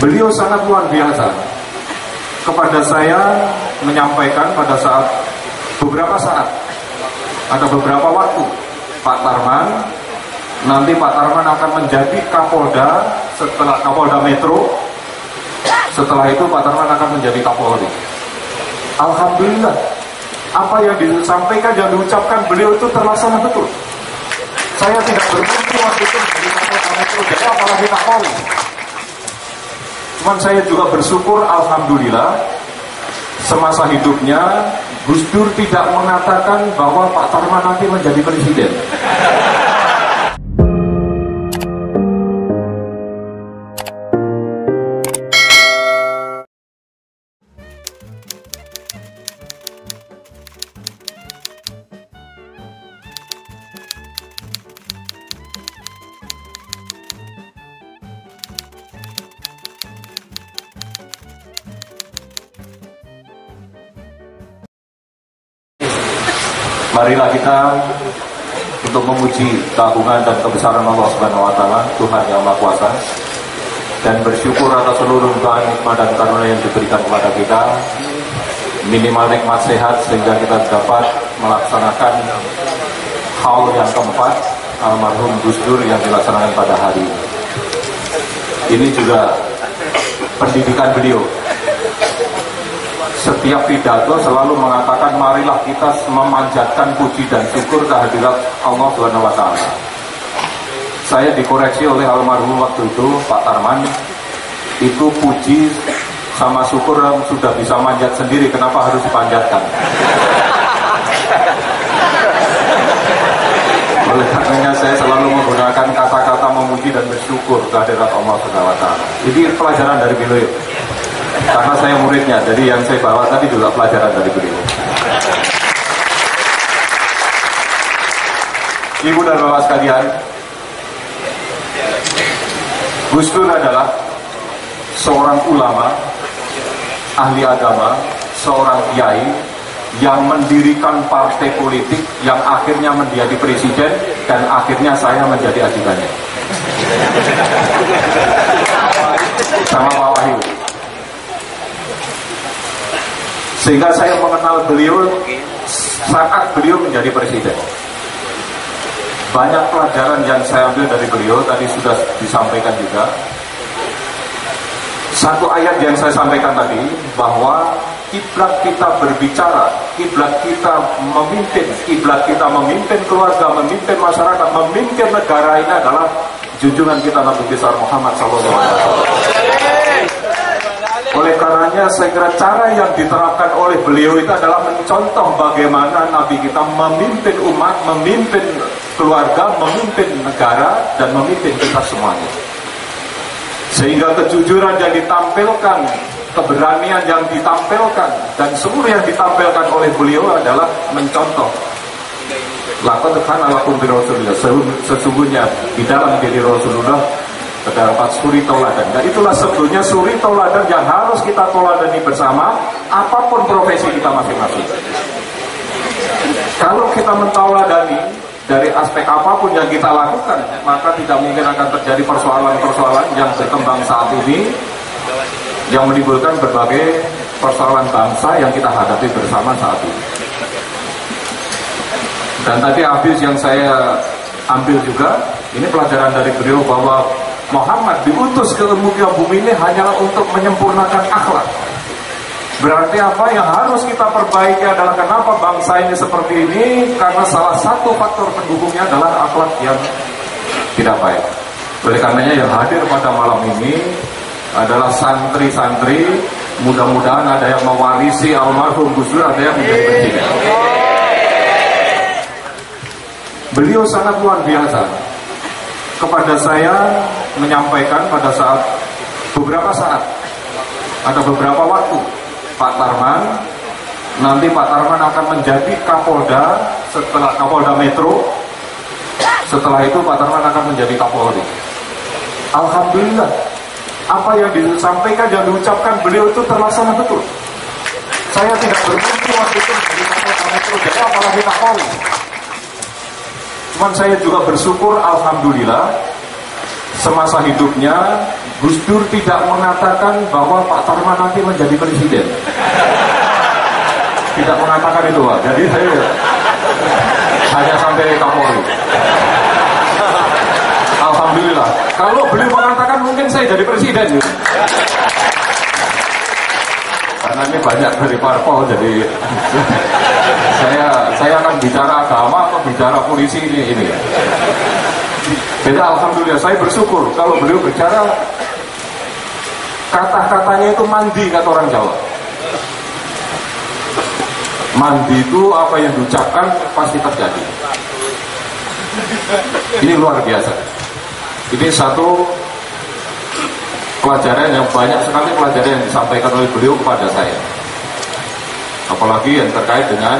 Beliau sangat luar biasa. Kepada saya menyampaikan pada saat beberapa saat, ada beberapa waktu, Pak Tarman, nanti Pak Tarman akan menjadi Kapolda setelah Kapolda Metro. Setelah itu Pak Tarman akan menjadi Kapolri. Alhamdulillah, apa yang disampaikan dan diucapkan beliau itu terlaksana betul. Saya tidak bermimpi waktu itu menjadi Kapolda Metro, jadi apalagi Kapolri. Cuman saya juga bersyukur, alhamdulillah, semasa hidupnya Gus Dur tidak mengatakan bahwa Pak Tarman nanti menjadi presiden. Marilah kita untuk memuji keagungan dan kebesaran Allah Subhanahu wa Ta'ala, Tuhan yang Maha Kuasa, dan bersyukur atas seluruh nikmat dan karunia yang diberikan kepada kita, minimal nikmat sehat sehingga kita dapat melaksanakan haul yang keempat almarhum Gus Dur yang dilaksanakan pada hari ini. Ini juga pendidikan beliau. Setiap pidato selalu mengatakan marilah kita memanjatkan puji dan syukur kehadirat Allah Subhanahu wa Ta'ala. Saya dikoreksi oleh almarhum waktu itu, Pak Tarman, itu puji sama syukur sudah bisa manjat sendiri, kenapa harus dipanjatkan? Oleh karenanya saya selalu menggunakan kata-kata memuji dan bersyukur kehadirat Allah Subhanahu wa Ta'ala. Ini pelajaran dari beliau. Karena saya muridnya, jadi yang saya bawa tadi juga pelajaran dari beliau. Ibu dan bapak sekalian, Gus Dur adalah seorang ulama, ahli agama, seorang kiai yang mendirikan partai politik yang akhirnya menjadi presiden dan akhirnya saya menjadi ajudannya. Sama Pak Wahyu. Sehingga saya mengenal beliau saat beliau menjadi presiden. Banyak pelajaran yang saya ambil dari beliau, tadi sudah disampaikan juga. Satu ayat yang saya sampaikan tadi, bahwa kiblat kita berbicara, kiblat kita memimpin keluarga, memimpin masyarakat, memimpin negara ini adalah junjungan kita Nabi besar Muhammad SAW. Oleh karenanya saya kira cara yang diterapkan oleh beliau itu adalah mencontoh bagaimana Nabi kita memimpin umat, memimpin keluarga, memimpin negara, dan memimpin kita semuanya. Sehingga kejujuran yang ditampilkan, keberanian yang ditampilkan, dan seluruh yang ditampilkan oleh beliau adalah mencontoh. Laqad kana lakum fi Rasulillah, sesungguhnya di dalam diri Rasulullah terdapat suri tauladan, dan itulah sebetulnya suri tauladan yang harus kita tauladani bersama, apapun profesi kita masing-masing. Kalau kita mentauladani dari aspek apapun yang kita lakukan, maka tidak mungkin akan terjadi persoalan-persoalan yang berkembang saat ini, yang menimbulkan berbagai persoalan bangsa yang kita hadapi bersama saat ini. Dan tadi habis yang saya ambil juga, ini pelajaran dari beliau bahwa Muhammad diutus ke muka bumi ini hanyalah untuk menyempurnakan akhlak. Berarti apa yang harus kita perbaiki adalah kenapa bangsa ini seperti ini, karena salah satu faktor pendukungnya adalah akhlak yang tidak baik. Oleh karenanya yang hadir pada malam ini adalah santri-santri, mudah-mudahan ada yang mewarisi almarhum Gus Dur, ada yang menjadi presiden. Beliau sangat luar biasa. Kepada saya menyampaikan pada saat beberapa saat, ada beberapa waktu, Pak Tarman, nanti Pak Tarman akan menjadi Kapolda setelah Kapolda Metro. Setelah itu Pak Tarman akan menjadi Kapolri. Alhamdulillah, apa yang disampaikan dan diucapkan beliau itu terlaksana betul. Saya tidak bermimpi waktu itu menjadi Kapolda Metro, jadi apalagi Kapolri. Cuman saya juga bersyukur, alhamdulillah, semasa hidupnya Gus Dur tidak mengatakan bahwa Pak Tarman nanti menjadi presiden. Tidak mengatakan itu, Pak. Jadi saya hanya sampai Kapolri. Alhamdulillah. Kalau beliau mengatakan mungkin saya jadi presiden. Gitu. Karena ini banyak dari parpol, jadi saya akan bicara agama atau bicara polisi ini. Jadi alhamdulillah saya bersyukur kalau beliau bicara kata-katanya itu mandi, kata orang Jawa. Mandi itu apa yang diucapkan pasti terjadi. Ini luar biasa. Ini satu pelajaran yang banyak sekali pelajaran yang disampaikan oleh beliau kepada saya. Apalagi yang terkait dengan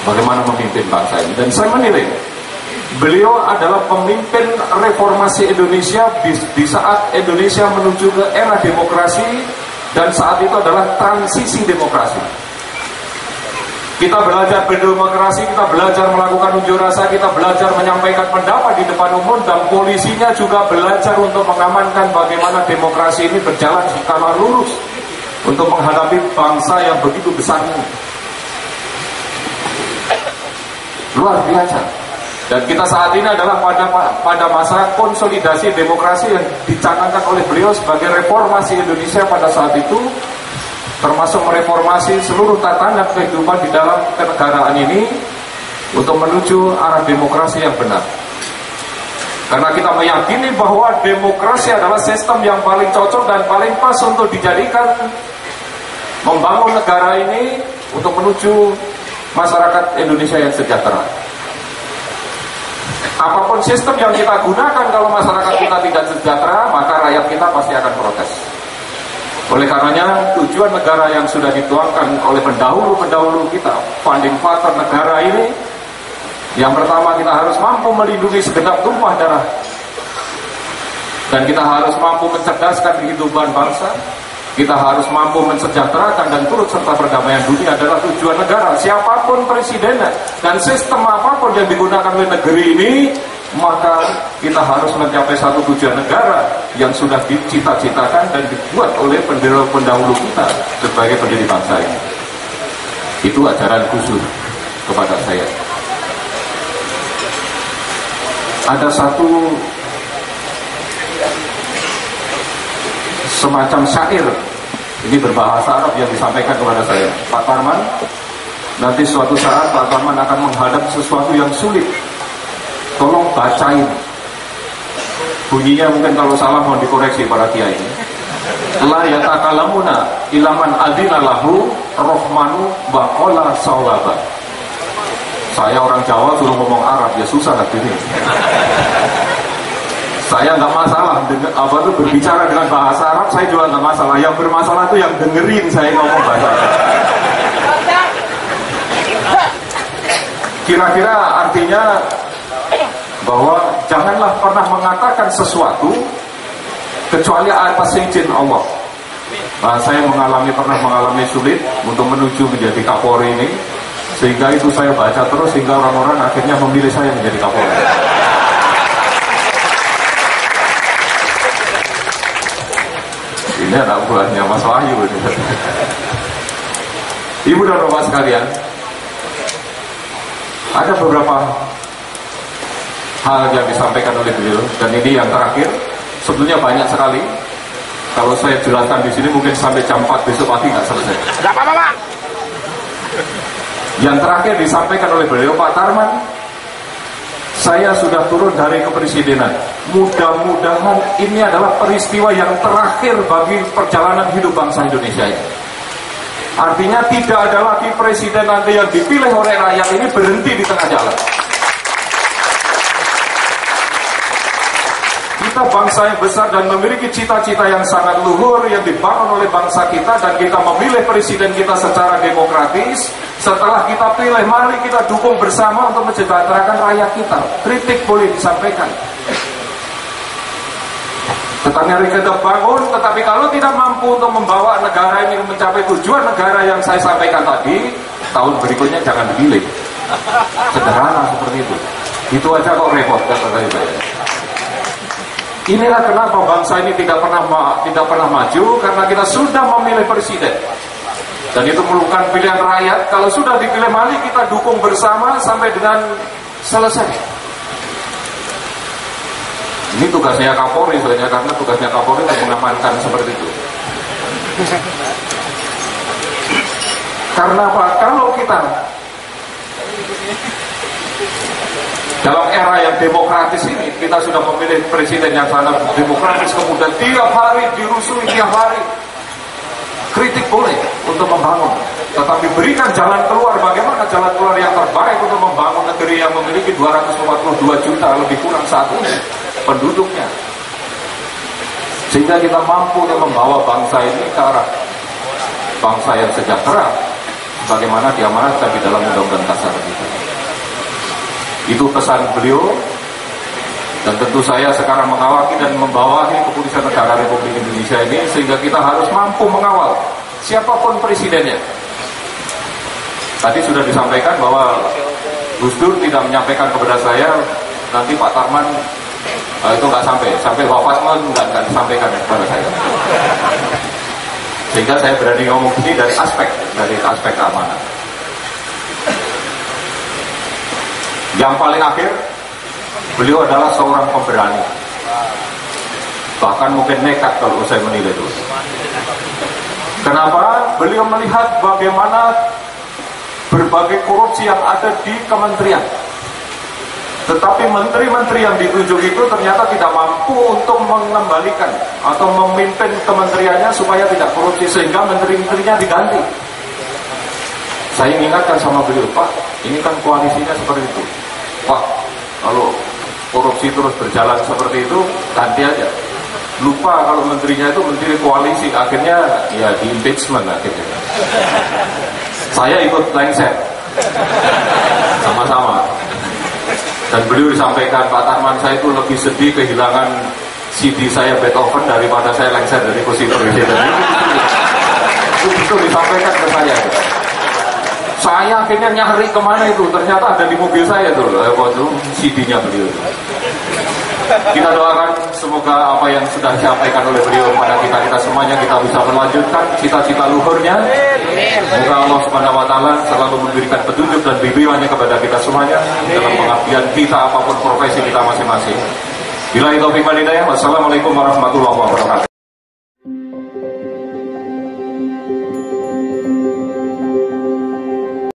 bagaimana memimpin bangsa ini. Dan saya menilai beliau adalah pemimpin reformasi Indonesia di saat Indonesia menuju ke era demokrasi, dan saat itu adalah transisi demokrasi. Kita belajar berdemokrasi, kita belajar melakukan unjuk rasa, kita belajar menyampaikan pendapat di depan umum, dan polisinya juga belajar untuk mengamankan bagaimana demokrasi ini berjalan secara lurus untuk menghadapi bangsa yang begitu besar ini. Luar biasa. Dan kita saat ini adalah pada masa konsolidasi demokrasi yang dicanangkan oleh beliau sebagai reformasi Indonesia pada saat itu, termasuk mereformasi seluruh tatanan kehidupan di dalam kenegaraan ini untuk menuju arah demokrasi yang benar. Karena kita meyakini bahwa demokrasi adalah sistem yang paling cocok dan paling pas untuk dijadikan membangun negara ini untuk menuju masyarakat Indonesia yang sejahtera. Apapun sistem yang kita gunakan, kalau masyarakat kita tidak sejahtera, maka rakyat kita pasti akan protes. Oleh karenanya, tujuan negara yang sudah dituangkan oleh pendahulu-pendahulu kita, founding father negara ini, yang pertama kita harus mampu melindungi segenap tumpah darah, dan kita harus mampu mencerdaskan kehidupan bangsa, kita harus mampu mensejahterakan dan turut serta perdamaian dunia adalah tujuan negara. Siapapun presidennya dan sistem apapun yang digunakan oleh negeri ini, maka kita harus mencapai satu tujuan negara yang sudah dicita-citakan dan dibuat oleh pendahulu kita sebagai pendiri bangsa ini. Itu ajaran khusus kepada saya. Ada satu semacam syair, ini berbahasa Arab yang disampaikan kepada saya. Pak Tarman, nanti suatu saat Pak Tarman akan menghadap sesuatu yang sulit. Tolong bacain. Bunyinya mungkin kalau salah mohon dikoreksi para kiai. La yatakalamuna ilaman adina lahu rohmanu baqala sawaba. Saya orang Jawa suruh ngomong Arab ya susah nanti ini. Saya nggak masalah berbicara dengan bahasa Arab, saya juga nggak masalah. Yang bermasalah itu yang dengerin saya ngomong bahasa Arab. Kira-kira artinya bahwa janganlah pernah mengatakan sesuatu kecuali atas izin Allah. Nah, saya pernah mengalami sulit untuk menuju menjadi Kapolri ini, sehingga itu saya baca terus sehingga orang-orang akhirnya memilih saya menjadi Kapolri. Ini anak buahnya Mas Wahyu. Ibu dan bapak sekalian, ada beberapa hal yang disampaikan oleh beliau, dan ini yang terakhir. Sebetulnya banyak sekali. Kalau saya jelaskan di sini mungkin sampai jam 4 besok pagi nggak selesai. Ada apa, Pak? Yang terakhir disampaikan oleh beliau, Pak Tarman, saya sudah turun dari kepresidenan. Mudah-mudahan ini adalah peristiwa yang terakhir bagi perjalanan hidup bangsa Indonesia ini. Artinya tidak ada lagi presiden nanti yang dipilih oleh rakyat ini berhenti di tengah jalan. Kita bangsa yang besar dan memiliki cita-cita yang sangat luhur yang dibangun oleh bangsa kita, dan kita memilih presiden kita secara demokratis. Setelah kita pilih, mari kita dukung bersama untuk mensejahterakan rakyat kita. Kritik boleh disampaikan, tetapi kita bangun. Tetapi kalau tidak mampu untuk membawa negara ini mencapai tujuan negara yang saya sampaikan tadi, tahun berikutnya jangan dipilih. Sederhana seperti itu. Itu aja kok repot, kata saya. Inilah kenapa bangsa ini tidak pernah maju, karena kita sudah memilih presiden. Dan itu merupakan pilihan rakyat. Kalau sudah dipilih, mari kita dukung bersama sampai dengan selesai. Ini tugasnya Kapolri sebenarnya, karena tugasnya Kapolri untuk mengamankan seperti itu. Karena apa? Kalau kita dalam era yang demokratis ini, kita sudah memilih presiden yang sangat demokratis, kemudian tiap hari dirusui, tiap hari kritik boleh untuk membangun, tetapi berikan jalan keluar. Bagaimana jalan keluar yang terbaik untuk membangun negeri yang memiliki 242 juta lebih kurang saat ini penduduknya, sehingga kita mampu untuk membawa bangsa ini ke arah bangsa yang sejahtera, bagaimana diamanatkan di dalam Undang-Undang Dasar kita. Itu pesan beliau, dan tentu saya sekarang mengawaki dan membawahi keputusan negara Republik Indonesia ini, sehingga kita harus mampu mengawal siapapun presidennya. Tadi sudah disampaikan bahwa Gus Dur tidak menyampaikan kepada saya, nanti Pak Tarman itu nggak sampai wafat pun nggak disampaikan kepada saya. Sehingga saya berani ngomong ini dari aspek keamanan. Yang paling akhir, beliau adalah seorang pemberani. Bahkan mungkin nekat kalau saya menilai itu. Kenapa? Beliau melihat bagaimana berbagai korupsi yang ada di kementerian. Tetapi menteri-menteri yang ditunjuk itu ternyata tidak mampu untuk mengembalikan atau memimpin kementeriannya supaya tidak korupsi, sehingga menteri-menterinya diganti. Saya ingatkan sama beliau, Pak, ini kan koalisinya seperti itu. Pak, kalau korupsi terus berjalan seperti itu, ganti aja. Lupa kalau menterinya itu menteri koalisi, akhirnya ya di impeachment akhirnya. Saya ikut lengser, sama-sama. Dan beliau disampaikan, Pak Tarman, saya itu lebih sedih kehilangan CD saya Beethoven daripada saya lengser dari kursi presiden. Itu disampaikan ke saya. Saya akhirnya nyari kemana itu, ternyata ada di mobil saya tuh, CD-nya beliau. Kita doakan semoga apa yang sudah disampaikan oleh beliau kepada kita semuanya, kita bisa melanjutkan cita-cita luhurnya. Semoga Allah Subhanahu wa Ta'ala selalu memberikan petunjuk dan bimbingannya kepada kita semuanya dalam pengabdian kita apapun profesi kita masing-masing. Billahi taufiq wal hidayah. Wassalamualaikum warahmatullahi wabarakatuh.